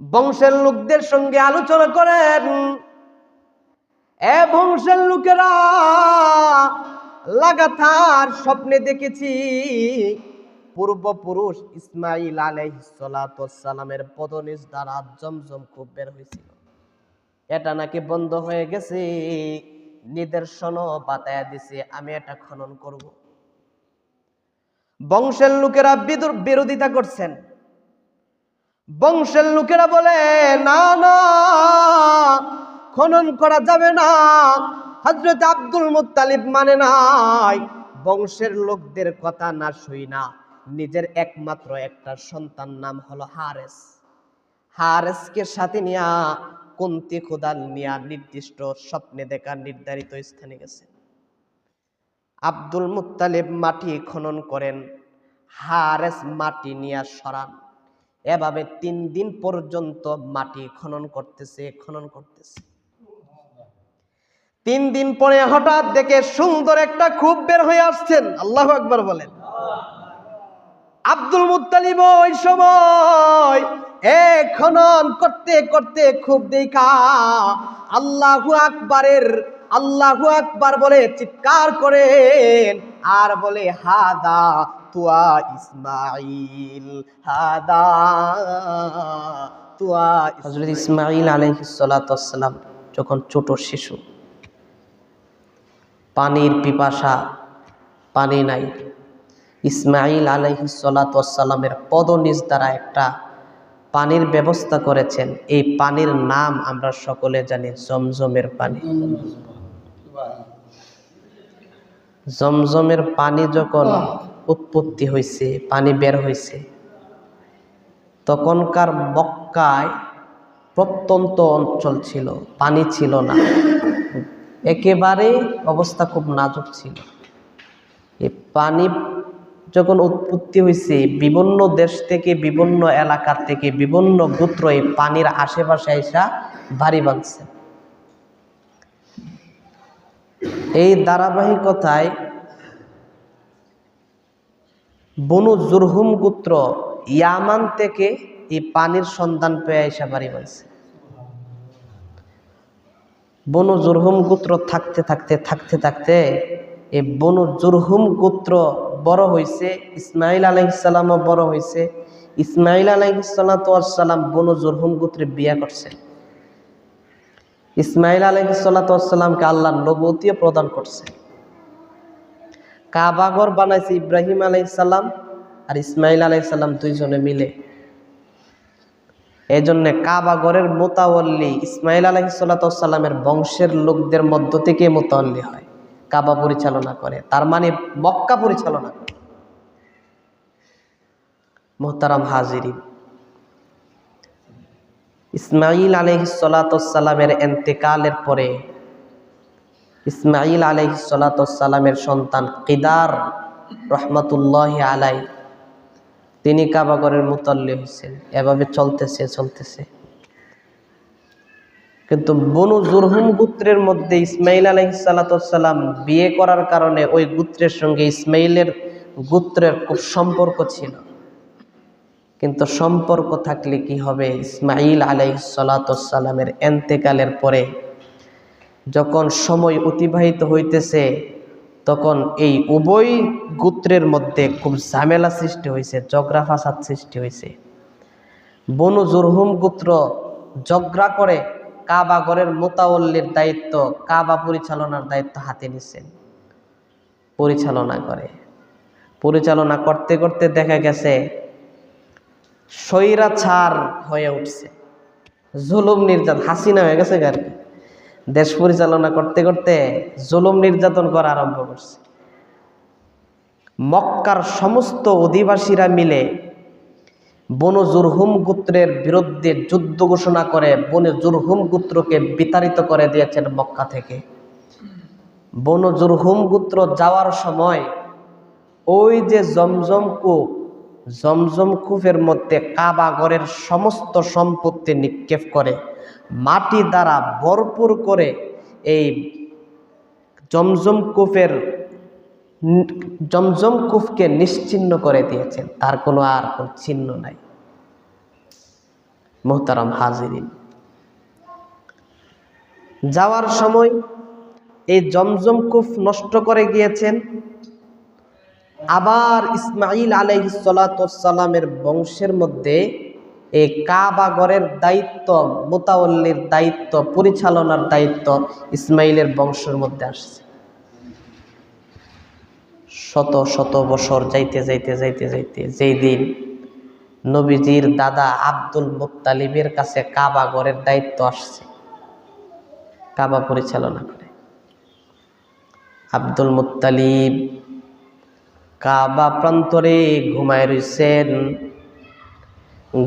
বংশের লোকদের সঙ্গে আলোচনা করেন, এ বংশের লোকেরা, লাগাতার স্বপ্নে দেখেছি পূর্বপুরুষ ইসমাইল আলাইহিস সালাতু ওয়াস সালামের পদনিস দ্বারা জমজম কূপ বের হয়েছিল। এটা নাকি বন্ধ হয়ে গেছে, নিদর্শনও বাতায়া দিছে, আমি এটা খনন করব। বংশের লোকেরা বিরোধিতা করছেন। বংশের লোকেরা বলে না না, খনন করা যাবে না। হযরত আব্দুল মুত্তালিব মানে নাই, বংশের লোকদের কথা না শুই না নিজের একমাত্র একটা সন্তান নাম হলো হারেস, হারেসকে সাথে নিয়া কুন্তি খুদাল নিয়া নির্দিষ্ট স্বপ্নে দেখা নির্ধারিত স্থানে গেছে। আব্দুল মুত্তালিব মাটি খনন করেন, হারেস মাটি নিয়া সরান। এভাবে 3 দিন পর্যন্ত মাটি খনন করতেছে। 3 দিন পরে হঠাৎ দেখে সুন্দর একটা কূপ বের হয়ে আসছেন। আল্লাহু আকবার বলেন। আব্দুল মুত্তালিব ওই সময় খনন করতে করতে কূপ দেখা আল্লাহু আকবার বলে চিৎকার করেন আর বলে হাদা তুয়া ইসমাইল, হাদা তুয়া। হযরত ইসমাইল আলাইহিস সালাতু ওয়াস সালাম যখন ছোট শিশু, পানির পিপাসা, পানি নাই, ইসমাইল আলাইহিস সালাতু ওয়াস সালামের পদনিস দ্বারা একটা পানির ব্যবস্থা করেছেন। এই পানির নাম আমরা সকলে জানি জমজমের পানি। জমজমের পানি যখন উৎপত্তি হয়েছে, পানি বের হয়েছে, তখনকার মক্কায় প্রত্যন্ত অঞ্চল ছিল, পানি ছিল না, একেবারে অবস্থা খুব নাজুক ছিল। এই পানি যখন উৎপত্তি হয়েছে, বিভিন্ন দেশ থেকে, বিভিন্ন এলাকার থেকে বিভিন্ন গোত্র এই পানির আশেপাশে এসা বাড়ি বাঁধছে। এই ধারাবাহিকতায় বনু জুরহুম গোত্র ইয়ামান থেকে এই পানির সন্ধান পেয়ে এসা বাড়ি বাঁধছে। বনু জুরহুম গোত্র থাকতে থাকতে এই বনু জুরহুম গোত্র বড় হয়েছে, ইসমাইল আলাইহিস সালামও বড় হয়েছে। ইসমাইল আলাইহিস সালাতু ওয়াস সালাম বনু জুরহুম গোত্রে বিয়ে করছেন। ইসমাইল আলাইহিস সালাতু ওয়াস সালামকে আল্লাহ নবুয়তিও প্রদান করছে। কাবাঘর বানাইছে ইব্রাহিম আলাইহিস সালাম আর ইসমাইল আলাইহিস সালাম দুইজনে মিলে। এই জন্য কাবাঘরের মোতাওয়াল্লি ইসমাইল আলাইহিস সালাতু ওয়াস সালামের বংশের লোকদের মধ্য থেকে মোতাওয়াল্লি হয়, কাবা পরিচালনা করে, তার মানে মক্কা পরিচালনা করে। মুহতারাম হাজিরিন, ইসমাইল আলাইহিস সালাতু ওয়াস সালামের ইন্তেকালের পরে ইসমাইল আলাইহিস সালাতু ওয়াস সালামের সন্তান কিদার রহমাতুল্লাহি আলাইহি তিনি কাবাঘরের মুতাল্লি হয়েছেন। এভাবে চলতেছে। কিন্তু বনু জুরহুম গোত্রের মধ্যে ইসমাইল আলাইহিস সালাতু ওয়াস সালাম বিয়ে করার কারণে ওই গোত্রের সঙ্গে ইসমাইলের গোত্রের খুব সম্পর্ক ছিল। কিন্তু সম্পর্ক থাকলে কি হবে, ইসমাইল আলাইহিস সালাতু ওয়াস সালামের ইন্তেকালের পরে যখন সময় অতিবাহিত হইতেছে, তখন এই উভয় গোত্রের মধ্যে খুব ঝামেলা সৃষ্টি হয়েছে, ঝগড়া ফাসাদ সৃষ্টি হয়েছে। বনু জুরহুম গোত্র ঝগড়া করে কাবাঘরের মোতাওয়াল্লির দায়িত্ব, কাবা পরিচালনার দায়িত্ব হাতে নিছেন। পরিচালনা করতে করতে দেখা গেছে স্বৈরাচার হয়ে উঠছে, জুলুম নির্যাতন, হাসিনা হয়ে গেছে আর কি। দেশ পরিচালনা করতে করতে জুলুম নির্যাতন করা আরম্ভ করছে। মক্কার সমস্ত অধিবাসীরা মিলে বনু জুরহুম গোত্রের বিরুদ্ধে যুদ্ধ ঘোষণা করে বনু জুরহুম গোত্রকে বিতাড়িত করে দিয়েছেন মক্কা থেকে। বনু জুরহুম গোত্র যাওয়ার সময় ওই যে জমজম কূপের মধ্যে কাবাঘরের সমস্ত সম্পত্তি নিক্ষেপ করে মাটি দ্বারা ভরপুর করে এই জমজম কূপকে নিশ্চিহ্ন করে দিয়েছেন, তার কোনো চিহ্ন নাই। মুহতারাম হাজিরিন, যাওয়ার সময় এই জমজম কূপ নষ্ট করে গিয়েছেন। আবার ইসমাঈল আলাইহিস সালাতু ওয়াস সালামের বংশের মধ্যে এই কাবা ঘরের দায়িত্ব, মুতাওয়াল্লির দায়িত্ব, পরিচালনার দায়িত্ব ইসমাঈলের বংশের মধ্যে আসছে। শত শত বছর যাইতে যাইতে যাইতে যাইতে যেই দিন নবীজির দাদা আব্দুল মুত্তালিবের কাছে কাবা ঘরের দায়িত্ব আসছে, কাবা পরিচালনা করে, আব্দুল মুত্তালিব কাবা প্রান্তরে ঘুমায় রইছেন।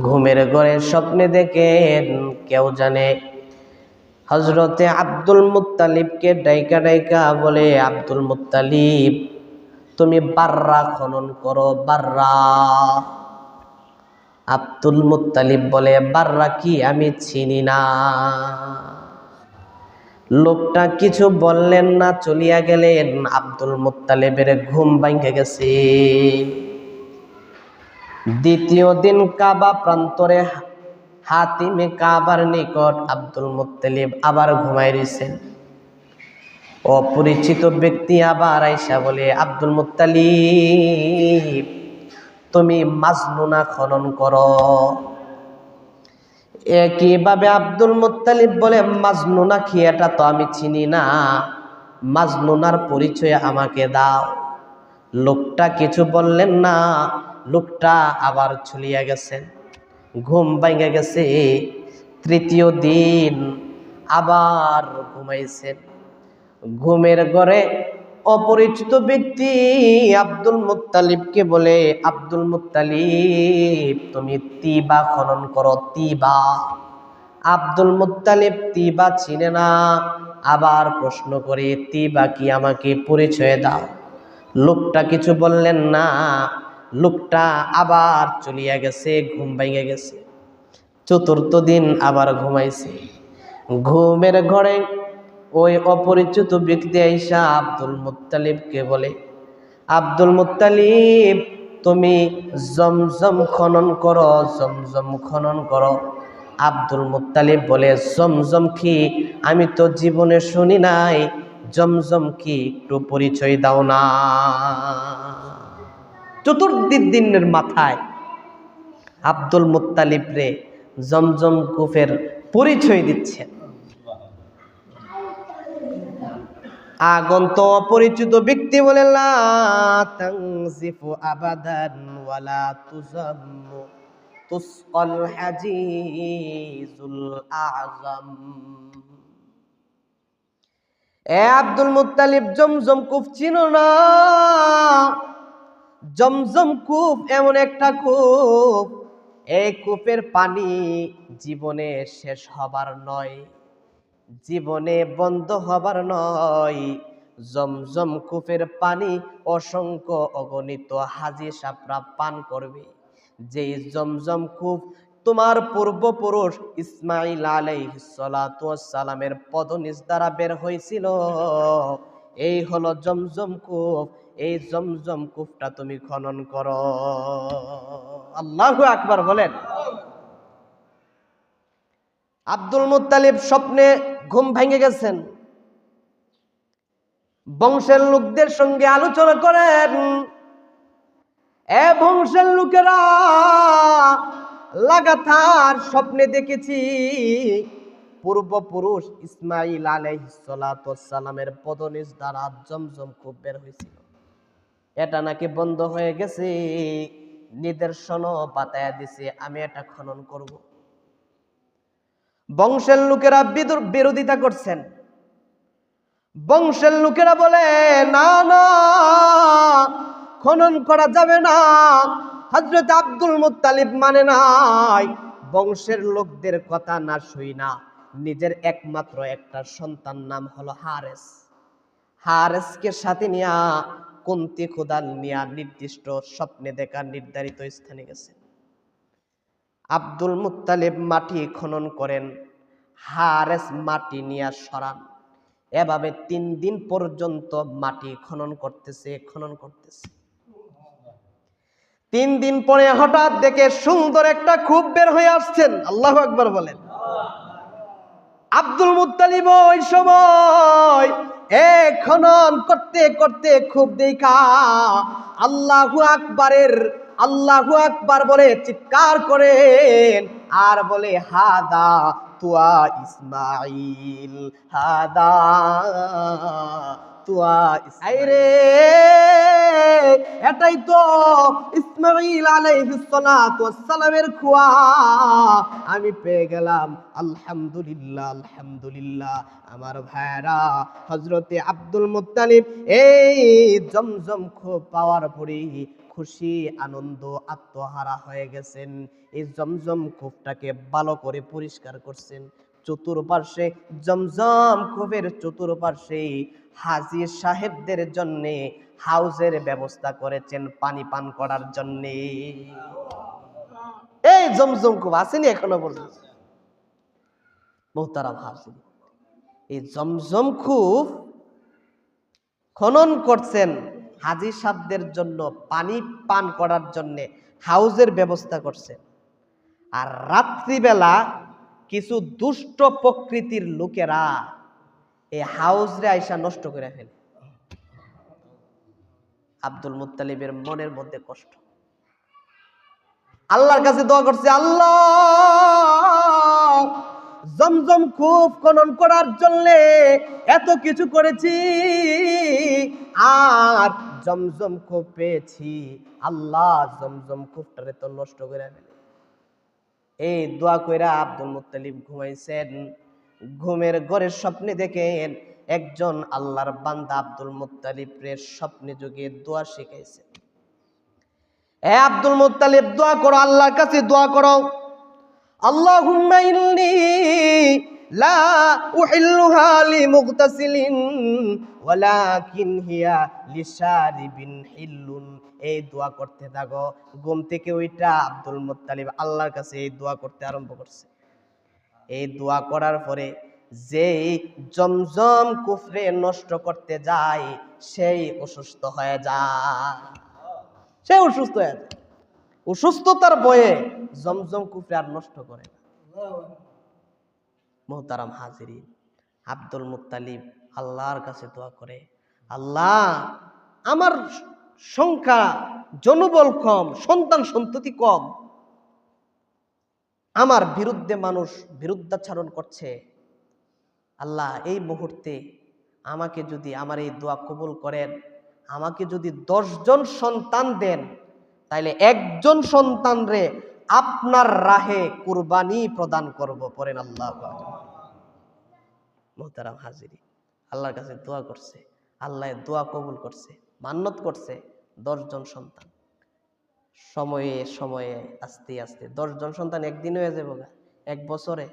ঘুমের ঘরে স্বপ্নে দেখেন কেউ জানে হযরতে আব্দুল মুত্তালিবকে ডাইকা ডাইকা বলে, আব্দুল মুত্তালিব তুমি বাররা খনন করো, বাররা। আব্দুল মুত্তালিব বলে, বাররা কি? আমি চিনি না। লোকটা কিছু বললেন না, চলিয়া গেলেন। আব্দুল মুত্তালিবের ঘুম ভাঙে গেছে। দ্বিতীয় দিন কাবা প্রান্তরে হাতিমে কাবার নিকট আব্দুল মুত্তালিব আবার ঘুমায় রইছেন। অপরিচিত ব্যক্তি আবার আইসা বলে, আব্দুল মুত্তালিব তুমি মাজনুনা খনন করো। একইভাবে আব্দুল মুত্তালিব বলে, মাজনুনা কি? এটা তো আমি চিনি না, মাজনুনার পরিচয় আমাকে দাও। লোকটা কিছু বললেন না, লোকটা আবার চলিয়া গেছেন, ঘুম ভাঙে গেছে। তৃতীয় দিন আবার ঘুমাইছেন। ঘুমের ঘরে অপরিচিত ব্যক্তি আব্দুল মুত্তালিবকে বলে, আব্দুল মুত্তালিব তুমি তিবা খনন করো, তিবা। আব্দুল মুত্তালিব তিবা চিনে না, আবার প্রশ্ন করে, তিবা কি? আমাকে পরিচয় দাও। লোকটা কিছু বললেন না, লোকটা আবার চলিয়া গেছে, ঘুম ভাঙে গেছে। চতুর্থ দিন আবার ঘুমাইছে। ঘুমের ঘরে ওই অপরিচিত ব্যক্তি আইসা আব্দুল মুত্তালিবকে বলে, আব্দুল মুত্তালিব তুমি জমজম খনন করো, জমজম খনন করো। আব্দুল মুত্তালিব বলে, জমজম কি? আমি তো জীবনে শুনি নাই, জমজম কি? একটু পরিচয় দাও না। চতুর্থ দিনের মাথায় আব্দুল মুত্তালিব রে জমজম কূপের পরিচয় দিচ্ছেন। আগন্ত অপরিচিত ব্যক্তি বলে, লা তানজিফু আবাদান ওয়ালা তুজাম্মু তুসকাল হাজিজুল আযম। এ আব্দুল মুত্তালিব, জমজম কূপ চিনো না? জমজম কূপ এমন একটা কূপ, এই কূপের পানি জীবনে শেষ হবার নয়, জীবনে বন্ধ হবার নয়। জমজম কূপের পানি অসংখ্য অগণিত হাজী সাপরা পান করবে। যেই জমজম কূপ তোমার পূর্বপুরুষ ইসমাঈল আলাইহিস সালাতু ওয়াস সালামের পদনিস দ্বারা বের হয়েছিল, এই হলো জমজম কূপ। এই জমজম কূপটা তুমি খনন করো। আল্লাহু আকবার বলেন। আব্দুল মুত্তালিব স্বপ্নে ঘুম ভেঙে গেছেন। বংশের লোকদের সঙ্গে আলোচনা করেন, এ বংশের লোকেরা, লাগাতার স্বপ্নে দেখেছি পূর্বপুরুষ ইসমাঈল আলাইহিস সালাতু ওয়াস সালামের পদনিস দ্বারা জমজম কূপ বের হয়েছিল, এটা নাকি বন্ধ হয়ে গেছে। নিদর্শনও বাতায়া দিছে, আমি এটা খনন করব। বংশের লোকেরা বিরোধিতা করছেন। বংশের লোকেরা বলে, না না, খনন করা যাবে না। হযরত আব্দুল মুত্তালিব মানে নাই। বংশের লোকদের কথা না শুই না নিজের একমাত্র একটা সন্তান নাম হলো হারেস, হারেসকে সাথে নিয়া কুন্তি খুদাল নিয়া নির্দিষ্ট স্বপ্নে দেখা নির্ধারিত স্থানে গেছেন। আব্দুল মুত্তালিব মাটি খনন করেন, হারেস মাটি নিয়ে সরান। এভাবে 3 দিন পর্যন্ত মাটি খনন করতেছে। 3 দিন পরে হঠাৎ দেখে সুন্দর একটা খুব বের হয়ে আসছেন। আল্লাহু আকবার বলেন। আব্দুল মুত্তালিব ওই সময় খনন করতে করতে খুব দেখা আল্লাহু আকবার বলে চিৎকার করেন আর বলে হাদা তুয়া ইসমাইল, হাদা তুয়া রে, এটাই তো ইসমাইল আলাইহিস সালাতু ওয়াস সালামের খুয়া, আমি পেয়ে গেলাম। আলহামদুলিল্লাহ, আলহামদুলিল্লাহ। আমার ভাইরা, হযরতে আব্দুল মুত্তালিব এই জমজম খুব পাওয়ার পরে খুশি আনন্দ আত্মহারা হয়ে গেছেন। এই জমজম কূপটাকে ভালো করে পরিষ্কার করছেন। চতুর্পার্শ্বে জমজম কূপের চতুর্পার্শ্বে হাজী সাহেবদের জন্য হাউজের ব্যবস্থা করেছেন পানি পান করার জন্য। এই জমজম কূপ আসেনি এখনো পর্যন্ত। মুহতারাম হাজির, এই জমজম কূপ খনন করছেন হাজী সাহেবদের জন্য পানি পান করার জন্য, হাউজের ব্যবস্থা করছেন। আর রাত্রিবেলা কিছু দুষ্ট প্রকৃতির লোকেরা এই হাউজরে আইসা নষ্ট করে ফেলে। আব্দুল মুত্তালিবের মনের মধ্যে কষ্ট, আল্লাহর কাছে দোয়া করছে, আল্লাহ জমজম কূপ খনন করার জন্য এত কিছু করেছি আর জমজম কূপ পেয়েছি, আল্লাহ জমজম কূপটারে তো নষ্ট করে ফেলে। এই দোয়া কইরা আব্দুল মুত্তালিব ঘুমাইছেন। ঘুমের ঘরে স্বপ্নে দেখেন একজন আল্লাহর বান্দা আব্দুল মুত্তালিবের স্বপ্নে যোগে দোয়া শিখাইছে। আব্দুল মুত্তালিব দোয়া করো, আল্লাহর কাছে দোয়া করো, আল্লাহুম্মা ইন্নী লা উহিল্লুহা লিমুগতাসিলিন ওয়ালাকিন হিয়া লিশারিবিন হিল্লুন। এই দোয়া করতে থাকো। ঘুম থেকে ওইটা আব্দুল মুত্তালিব আল্লাহর কাছে এই দোয়া করতে আরম্ভ করছে। এই দোয়া করার পরে যেই জমজম কুফরে নষ্ট করতে যায় সেই অসুস্থ হয়ে যায়, সে অসুস্থ হয়ে যায়। অসুস্থতার ভয়ে জমজম কুফরে আর নষ্ট করে না। মুহতারাম হাজিরিন, আব্দুল মুত্তালিব আল্লাহর কাছে দোয়া করে, আল্লাহ আমার সংখ্যা জনবল কম, সন্তান সন্ততি কম, আমার বিরুদ্ধে মানুষ বিরুদ্ধাচরণ করছে, আল্লাহ এই মুহূর্তে আমাকে যদি আমার এই দোয়া কবুল করেন, আমাকে যদি 10 জন সন্তান দেন, তাইলে একজন সন্তান রে আপনার রাহে কুরবানি প্রদান করব। পড়েন আল্লাহু আকবার। মুহতারাম হাজিরি, আল্লাহর কাছে দোয়া করছে, আল্লাহ দোয়া কবুল করছে, মান্নত করছে 10 জন সন্তান। সময়ে সময়ে আস্তে আস্তে 10 জন সন্তান একদিন হয়ে যাবো গা, 1 বছরে,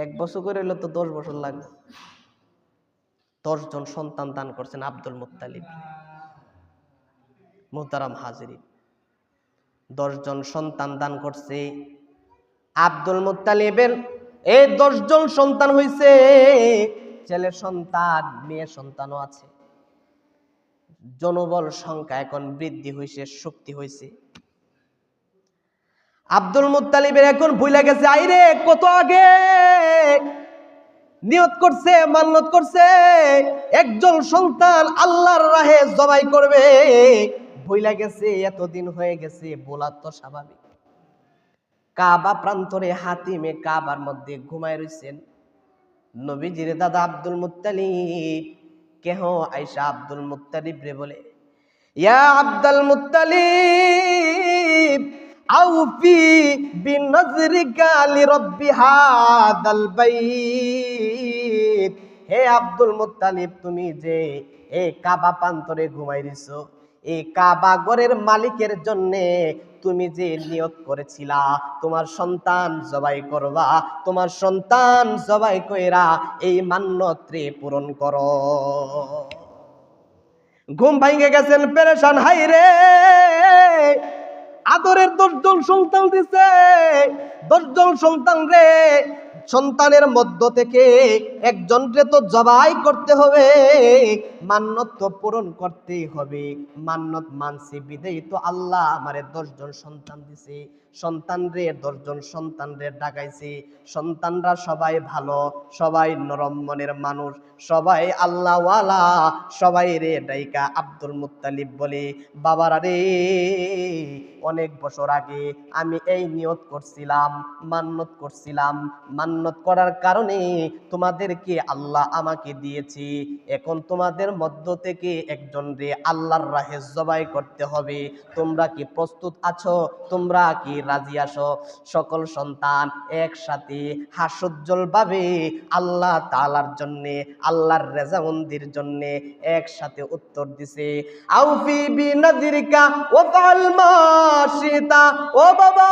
1 বছর করে হইলে তো 10 বছর লাগবে। 10 জন সন্তান দান করছেন আব্দুল মুত্তালিব। মুহতারাম হাজিরিন, 10 জন সন্তান দান করছে আব্দুল মুত্তালিবের। এই 10 জন সন্তান হইছে, ছেলে সন্তান মেয়ে সন্তানও আছে। জনবল সংখ্যা এখন বৃদ্ধি হইছে, শক্তি হইছে। আব্দুল মুত্তালিবের এখন ভুলে গেছে, আইরে কত আগে নিয়ত করছে, মান্নত করছে একজন সন্তান আল্লাহর রাহে জবাই করবে, ভুলে গেছে। এতদিন হয়ে গেছে, বলা তো স্বাভাবিক। কাবা প্রান্তরে হাতিমে কাবার মধ্যে ঘুমায় রইছেন নবীজির দাদা আব্দুল মুত্তালিব। কেহ আয়েশা আব্দুল মুত্তালিব রে বলে, ইয়া আব্দুল মুত্তালিব আউফি বিনজরিকা লিরাব্বি হাদাল বাইত। হে আব্দুল মুত্তালিব, তুমি যে এই কাবা প্রান্তরে ঘুমাই রইছো, এই কাবা ঘরের মালিকের জন্য তুমি যে নিয়ত করেছিলা তোমার সন্তান জবাই করবা, তোমার সন্তান জবাই কইরা এই মান্যত্রে পূরণ করো। ঘুম ভাঙে গেছেন, পেরেশান, হাই রে আদরের 10 জন সন্তান দিছে, 10 জন সন্তান রে সন্তানের মধ্য থেকে একজনকে তো জবাই করতে হবে, মান্নত তো পূরণ করতেই হবে। মান্নত মানছি বিদেই তো আল্লাহ আমারে 10 জন সন্তান দিছে। সন্তান রে 10 জন সন্তান রে ডাকাইছে। সন্তানরা সবাই ভালো, সবাই নরম মনের মানুষ, সবাই আল্লাহওয়ালা, সবাই রে ডাইকা আব্দুল মুত্তালিব বলে, বাবারা রে অনেক বছর আগে আমি এই নিয়ত করছিলাম, মান্নত করছিলাম, মান্নত করার কারণে তোমাদেরকে আল্লাহ আমাকে দিয়েছি। এখন তোমাদের মধ্য থেকে একজন রে আল্লাহর রাহে জবাই করতে হবে। তোমরা কি প্রস্তুত আছো? তোমরা কি রাজি আছো? সকল সন্তান একসাথে হাস্যোজ্জ্বল ভাবে আল্লাহ তাআলার জন্য, আল্লাহর রেজামন্দির জন্য একসাথে উত্তর দিছে, আউফি বিনাযরিকা ওয়া ফাল মা শিতা। ও বাবা,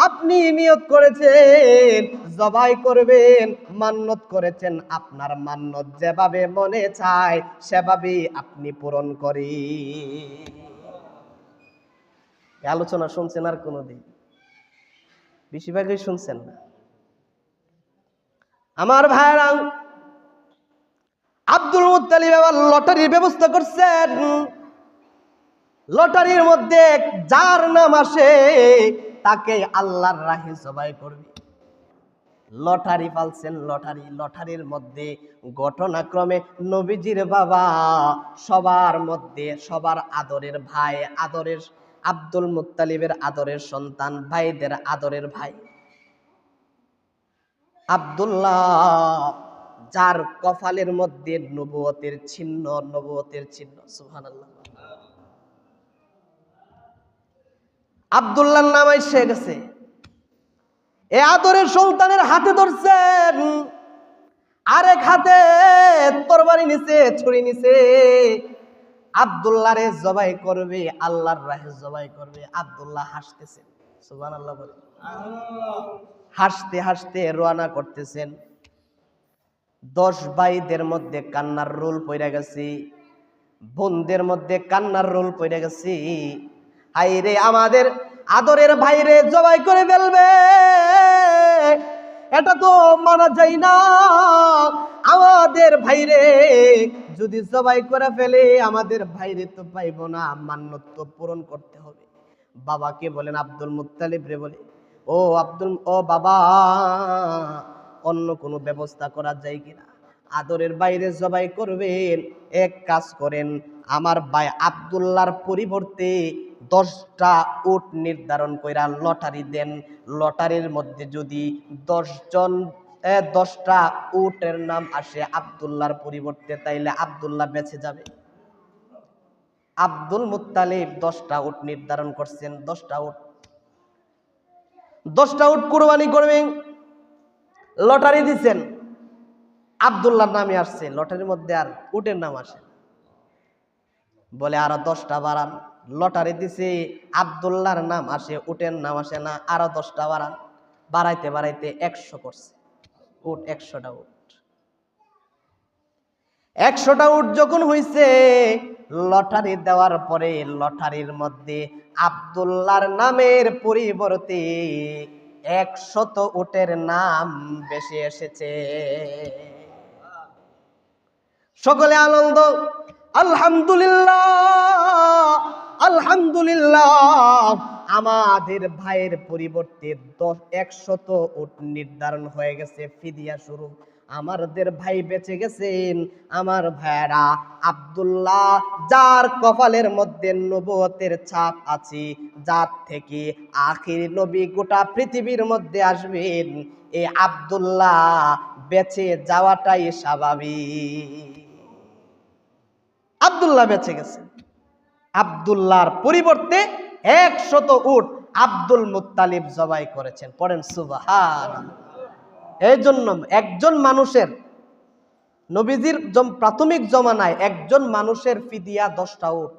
আপনি নিয়ত করেছেন জবাই করবেন, মান্নত করেছেন, আপনার মান্নত যেভাবে মনে চায় সেভাবে আপনি পূরণ করেন। আলোচনা শুনছেন আর কোনদিন? বেশিরভাগই শুনছেন না। আমার ভাইরা, আব্দুল মুত্তালিব আবার লটারির ব্যবস্থা করছেন। লটারির মধ্যে যার নাম আসে তাকে আল্লাহর রাহে জবাই করবে। লটারি পালছেন, লটারির মধ্যে ঘটনাক্রমে নবীজির বাবা সবার মধ্যে সবার আদরের ভাই, আদরের আব্দুল মুত্তালিবের আদরের সন্তান, ভাইদের আদরের ভাই আব্দুল্লাহ, যার কপালের মধ্যে নবুয়তের চিহ্ন, সুবহানাল্লাহ। আব্দুল্লাহর নাম এসে গেছে। এ আদরের সন্তানের হাতে ধরছেন, আরেক হাতে তরবারি নিচে, ছুরি নিচে। আব্দুল্লাহরে জবাই করবে, আল্লাহর রাহে জবাই করবে। আব্দুল্লাহ হাসতেছেন, সুবহানাল্লাহ বলে, হাসতে হাসতে রওনা করতেছেন। 10 ভাইদের মধ্যে কান্নার রোল পড়ে গেছে, বোনদের মধ্যে কান্নার রোল পড়ে গেছে। হাইরে আমাদের আদরের ভাইরে জবাই করে ফেলবে, এটা তো মানা যায় না। আমাদের ভাইরে যদি জবাই করে ফেলে, আমাদের ভাইরে তো পাইব না, মান্নত তো পূরণ করতে হবে। বাবাকে বলেন, আব্দুল মুত্তালিব রে বলে, ও বাবা, অন্য কোনো ব্যবস্থা করা যায় কিনা? আদরের বাইরে জবাই করবেন, এক কাজ করেন, আমার ভাই আব্দুল্লাহর পরিবর্তে 10টা উট নির্ধারণ কইরা লটারি দেন। লটারির মধ্যে যদি 10টা উটের নাম আসে আব্দুল্লাহর পরিবর্তে, তাইলে আব্দুল্লাহ বেঁচে যাবে। আব্দুল মুত্তালিব 10টা উট নির্ধারণ করছেন। 10টা উট কুরবানি করবেন। লটারি দিচ্ছেন, আব্দুল্লাহর নামে আসছে, লটারির মধ্যে আর উটের নাম আসে। বলে আরো 10টা বাড়ান। লটারি দিছে, আব্দুল্লাহর নাম আসে, উটের নাম আসে না, আরো 10টা বাড়ান। বাড়াইতে বাড়াইতে 100 করছে উট। 100টা উট, 100টা উট যখন হইছে, লটারি দেওয়ার পরে লটারির মধ্যে আব্দুল্লাহর নামের পরিবর্তে 100 উটের নাম বেশি এসেছে। সকলে আনন্দ, আলহামদুলিল্লাহ, আলহামদুলিল্লাহ। আমাদের ভাইয়ের পরিবর্তে 100 উট নির্ধারণ হয়ে গেছে, ফিদিয়া শুরু। আমাদের ভাই বেঁচে গেছেন। আমার ভাইরা আব্দুল্লাহ, যার কপালের মধ্যে নবুয়তের ছাপ আছে, যার থেকে আখির নবী গোটা পৃথিবীর মধ্যে আসবেন, এই আব্দুল্লাহ বেঁচে যাওয়াটাই স্বাভাবিক। আব্দুল্লাহ বেঁচে গেছে। আব্দুল্লাহর পরিবর্তে 100 উট আব্দুল মুত্তালিব জবাই করেছেন। পড়েন সুবহানাল্লাহ। এই জন্য একজন মানুষের, নবীজির প্রাথমিক জমানায় একজন মানুষের ফিদিয়া 10টা উট।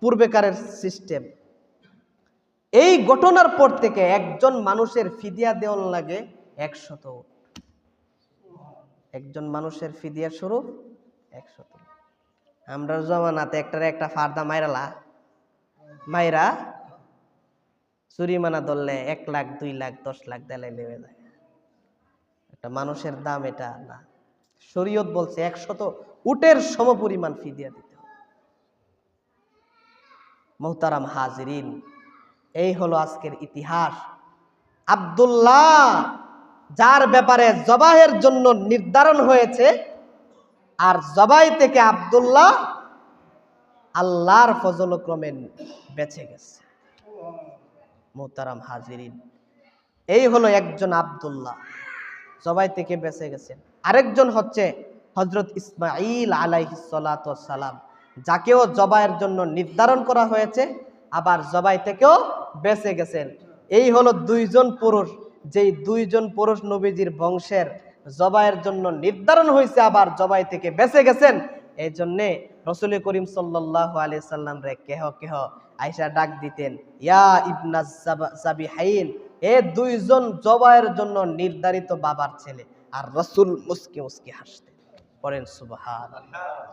পূর্বেকারের সিস্টেম। এই ঘটনার পর থেকে একজন মানুষের ফিদিয়া দেওয়ার লাগে 100 উট। একজন মানুষের ফিদিয়া শুরু 100। আমরা জমানাতে একটা ফার্দা মাইরা জরিমানা ধরলে 1 লাখ 2 লাখ 10 লাখ দেলে নেমে যায়। একটা মানুষের দাম এটা না। শরীয়ত বলছে 100 উটের সমপরিমাণ ফিদিয়া দিতে হবে। মুহতারাম হাজিরিন, এই হলো আজকের ইতিহাস। আব্দুল্লাহ যার ব্যাপারে জবাহের জন্য নির্ধারণ হয়েছে, আর জবাই থেকে আব্দুল্লাহ আল্লাহর ফজলক্রমে বেঁচে গেছে। মুহতারাম হাজিরিন, এই হলো একজন আব্দুল্লাহ, জবাই থেকে বেঁচে গেছেন। আরেকজন হচ্ছে হযরত ইসমাঈল আলাইহিস সালাতু ওয়াস সালাম, যাকেও জবাইয়ের জন্য নির্ধারণ করা হয়েছে, আবার জবাই থেকেও বেঁচে গেছেন। এই হলো দুইজন পুরুষ, যেই দুইজন পুরুষ নবীজির বংশের, জবাইয়ের জন্য নির্ধারণ হয়েছে, আবার জবাই থেকে বেঁচে গেছেন। এই জন্যে রাসূল করিম সাল্লাল্লাহু আলাইহি সাল্লাম রে কেহ কেহ আয়েশা ডাক দিতেন, ইয়া ইবনাস সাবিহাইন, এ দুইজন জবাইয়ের জন্য নির্ধারিত বাবার ছেলে। আর রাসূল মুস্কি মুস্কি হাসতেন। পড়েন সুবহানাল্লাহ।